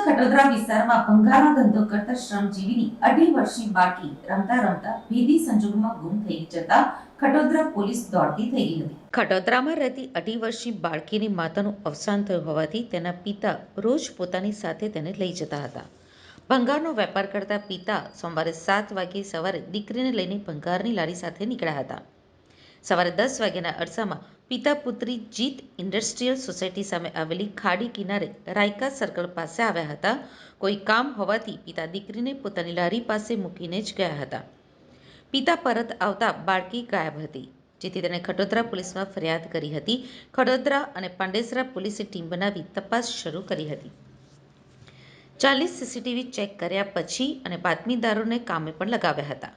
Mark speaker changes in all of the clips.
Speaker 1: ખટોદરા વિસ્તારમાં ભંગારનો ધંધો કરતા શ્રમજીવીની 2.5 વર્ષની બાળકી રમતા રમતા ભેદી સંજોગોમાં ગુમ થઈ જતા ખટોદરા પોલીસ દોડતી થઈ ગઈ હતી. ખટોદરામાં રહેતી 2.5 વર્ષની બાળકીની માતાનું અવસાન થયું હોવાથી તેના પિતા રોજ પોતાની સાથે તેને લઈ જતા હતા. ભંગારનો વેપાર કરતા પિતા સોમવારે 7 વાગ્યે સવારે દીકરીને લઈને ભંગારની લારી સાથે નીકળ્યા હતા. સવારે 10 વાગ્યાના અરસામાં પિતા પુત્રી જીત ઇન્ડસ્ટ્રીયલ સોસાયટી સામે આવેલી ખાડી કિનારે રાયકા સર્કલ પાસે આવ્યા હતા. કોઈ કામ હોવાથી પિતા દીકરીને પોતાની લારી પાસે મૂકીને જ ગયા હતા. પિતા પરત આવતા બાળકી ગાયબ હતી, જેથી તેણે ખટોદરા પોલીસમાં ફરિયાદ કરી હતી. ખટોદરા અને પાંડેસરા પોલીસે ટીમ બનાવી તપાસ શરૂ કરી હતી. 40 સીસીટીવી ચેક કર્યા પછી અને બાતમીદારોને કામે પણ લગાવ્યા હતા.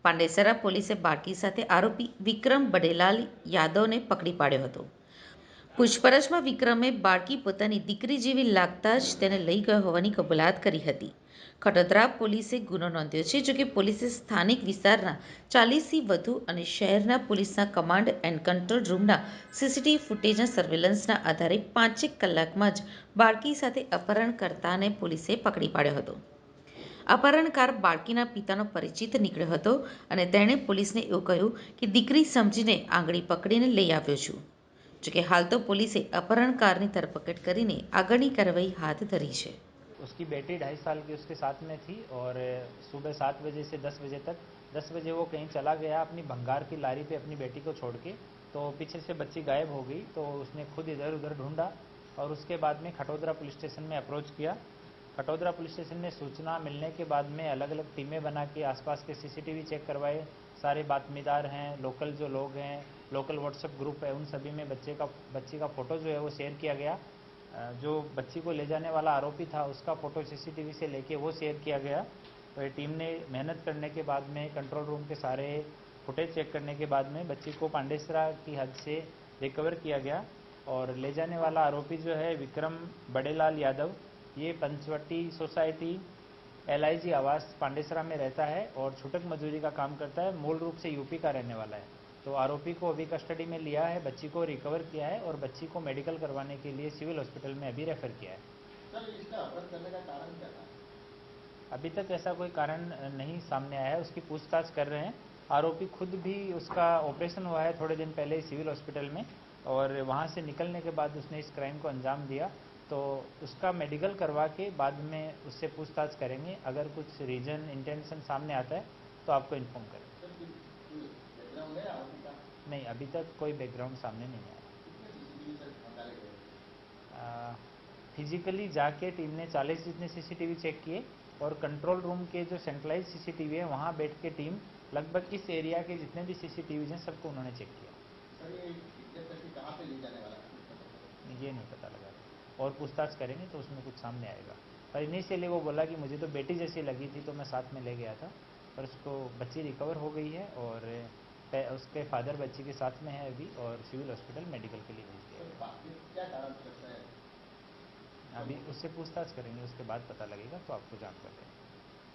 Speaker 1: પાંડેસરા પોલીસે બાળકી સાથે આરોપી વિક્રમ બડેલાલ યાદવને પકડી પાડ્યો હતો. પૂછપરછમાં વિક્રમે બાળકી પોતાની દીકરી જેવી લાગતા જ તેને લઈ ગયો હોવાની કબૂલાત કરી હતી. ખટોદરા પોલીસે ગુનો નોંધ્યો છે. જોકે પોલીસે સ્થાનિક વિસ્તારના 40થી વધુ અને શહેરના પોલીસના કમાન્ડ એન્ડ કંટ્રોલ રૂમના સીસીટીવી ફૂટેજના સર્વેલન્સના આધારે 5 કલાકમાં જ બાળકી સાથે અપહરણકર્તાને પોલીસે પકડી પાડ્યો હતો. અપહરણકાર બાળકીના પિતાનો પરિચિત નીકળ્યો હતો અને તેણે પોલીસને એવું કહ્યું કે દીકરી સમજીને આંગળી પકડીને લઈ આવ્યો છું. જોકે હાલ તો પોલીસે અપહરણકારની ધરપકડ કરીને આગળની કાર્યવાહી હાથ ધરી છે.
Speaker 2: उसकी बेटी 2.5 साल की उसके साथ में थी और सुबह 7 बजे से 10 बजे तक 10 बजे वो कहीं चला गया अपनी भंगार की लारी पे अपनी बेटी को छोड़ के, तो पीछे से बच्ची गायब हो गई. तो उसने खुद इधर उधर ढूंढा और उसके बाद में खटोदरा पुलिस स्टेशन में अप्रोच किया. खटोदरा पुलिस स्टेशन में सूचना मिलने के बाद में अलग अलग टीमें बना के आसपास के सीसीटीवी चेक करवाए. सारे बातमीदार हैं, लोकल जो लोग हैं, लोकल व्हाट्सएप ग्रुप है, उन सभी में बच्ची का फ़ोटो जो है वो शेयर किया गया. जो बच्ची को ले जाने वाला आरोपी था उसका फ़ोटो सीसीटीवी से लेके वो शेयर किया गया. तो टीम ने मेहनत करने के बाद में कंट्रोल रूम के सारे फुटेज चेक करने के बाद में बच्ची को पांडेसरा की हद से रिकवर किया गया. और ले जाने वाला आरोपी जो है विक्रम बड़ेलाल यादव, ये पंचवटी सोसाइटी LIG आवास पांडेसरा में रहता है और छूटक मजदूरी का काम करता है. मूल रूप से यूपी का रहने वाला है. तो आरोपी को अभी कस्टडी में लिया है, बच्ची को रिकवर किया है और बच्ची को मेडिकल करवाने के लिए सिविल हॉस्पिटल में अभी रेफर किया है.
Speaker 3: सर, इसका अपहरण करने का कारण क्या था?
Speaker 2: अभी तक ऐसा कोई कारण नहीं सामने आया है. उसकी पूछताछ कर रहे हैं. आरोपी खुद भी, उसका ऑपरेशन हुआ है थोड़े दिन पहले सिविल हॉस्पिटल में और वहाँ से निकलने के बाद उसने इस क्राइम को अंजाम दिया. तो उसका मेडिकल करवा के बाद में उससे पूछताछ करेंगे. अगर कुछ रीजन इंटेंशन सामने आता है तो आपको इन्फॉर्म करेंगे.
Speaker 3: बैकग्राउंड है आरोपी का?
Speaker 2: नहीं, अभी तक कोई बैकग्राउंड सामने नहीं आया.
Speaker 3: सीसीटीवी सर निकाले गए?
Speaker 2: फिजिकली जाके टीम ने 40 जितने सीसीटीवी चेक किए और कंट्रोल रूम के जो सेंट्रलाइज सीसीटीवी है वहाँ बैठ के टीम लगभग इस एरिया के जितने भी सीसीटीवी हैं सबको उन्होंने चेक किया.
Speaker 3: सर, ये कितने तक कहाँ पे ले जाने वाला था?
Speaker 2: ये नहीं पता लगा और पूछताछ करेंगे तो उसमें कुछ सामने आएगा. पर इनिशियली वो बोला कि मुझे तो बेटी जैसी लगी थी तो मैं साथ में ले गया था, पर उसको बच्ची रिकवर हो गई है और उसके फादर बच्ची के साथ में है अभी और सिविल हॉस्पिटल मेडिकल के लिए भेज दिया.
Speaker 3: बाकी क्या कारण लगता है?
Speaker 2: अभी उससे पूछताछ करेंगे, उसके बाद पता लगेगा तो आपको जानकारी देंगे.